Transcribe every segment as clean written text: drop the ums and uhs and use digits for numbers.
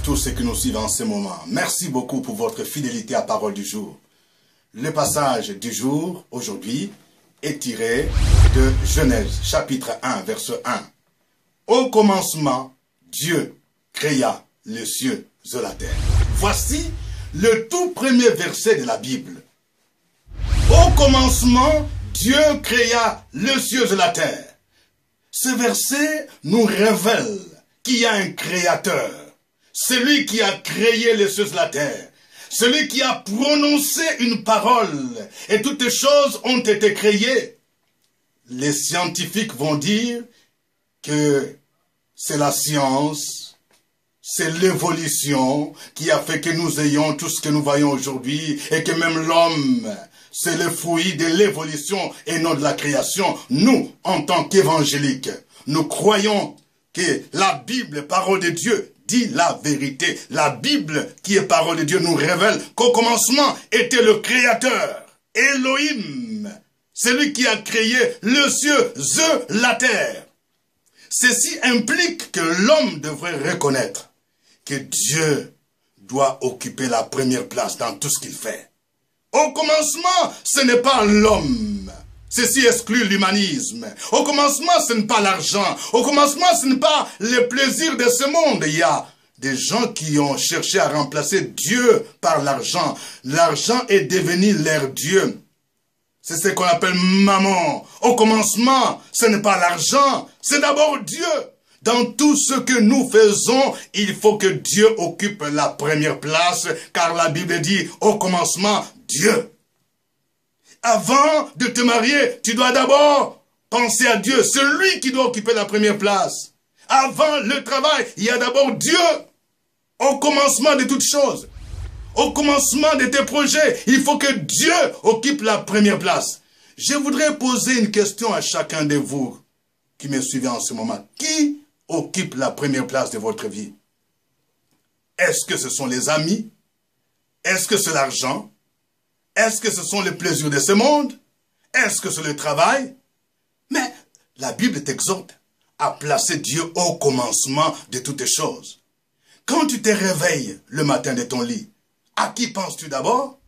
tous ceux qui nous suivent en ce moment. Merci beaucoup pour votre fidélité à Parole du jour. Le passage du jour, aujourd'hui, est tiré de Genèse, chapitre 1, verset 1. Au commencement, Dieu créa les cieux et la terre. Voici le tout premier verset de la Bible. Au commencement, Dieu créa les cieux et la terre. Ce verset nous révèle qu'il y a un créateur. Celui qui a créé les cieux et la terre. Celui qui a prononcé une parole. Et toutes choses ont été créées. Les scientifiques vont dire que c'est la science, c'est l'évolution qui a fait que nous ayons tout ce que nous voyons aujourd'hui et que même l'homme, c'est le fruit de l'évolution et non de la création. Nous, en tant qu'évangéliques, nous croyons que la Bible, parole de Dieu, dit la vérité. La Bible, qui est parole de Dieu, nous révèle qu'au commencement était le Créateur, Elohim, celui qui a créé le cieux et la terre. Ceci implique que l'homme devrait reconnaître que Dieu doit occuper la première place dans tout ce qu'il fait. Au commencement, ce n'est pas l'homme. Ceci exclut l'humanisme. Au commencement, ce n'est pas l'argent. Au commencement, ce n'est pas le plaisir de ce monde. Il y a des gens qui ont cherché à remplacer Dieu par l'argent. L'argent est devenu leur Dieu. C'est ce qu'on appelle maman. Au commencement, ce n'est pas l'argent, c'est d'abord Dieu. Dans tout ce que nous faisons, il faut que Dieu occupe la première place, car la Bible dit, au commencement, Dieu. Avant de te marier, tu dois d'abord penser à Dieu. C'est lui qui doit occuper la première place. Avant le travail, il y a d'abord Dieu. Au commencement de toutes choses. Au commencement de tes projets, il faut que Dieu occupe la première place. Je voudrais poser une question à chacun de vous qui me suivez en ce moment. Qui occupe la première place de votre vie? Est-ce que ce sont les amis? Est-ce que c'est l'argent? Est-ce que ce sont les plaisirs de ce monde? Est-ce que c'est le travail? Mais la Bible t'exhorte à placer Dieu au commencement de toutes choses. Quand tu te réveilles le matin de ton lit, à qui penses-tu d'abord?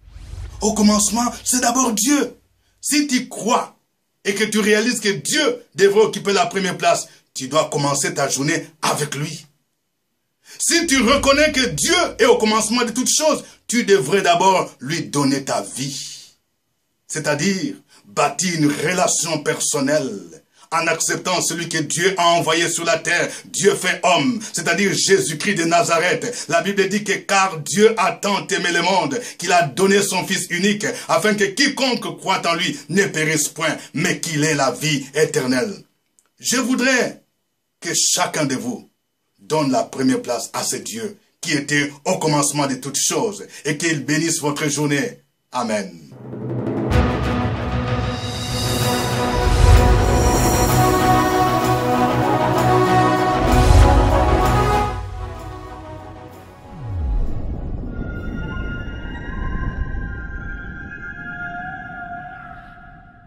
Au commencement, c'est d'abord Dieu. Si tu crois et que tu réalises que Dieu devrait occuper la première place, tu dois commencer ta journée avec lui. Si tu reconnais que Dieu est au commencement de toutes choses, tu devrais d'abord lui donner ta vie. C'est-à-dire bâtir une relation personnelle en acceptant celui que Dieu a envoyé sur la terre. Dieu fait homme, c'est-à-dire Jésus-Christ de Nazareth. La Bible dit que car Dieu a tant aimé le monde qu'il a donné son Fils unique afin que quiconque croit en lui ne périsse point, mais qu'il ait la vie éternelle. Je voudrais que chacun de vous donne la première place à ce Dieu qui était au commencement de toutes choses et qu'il bénisse votre journée. Amen.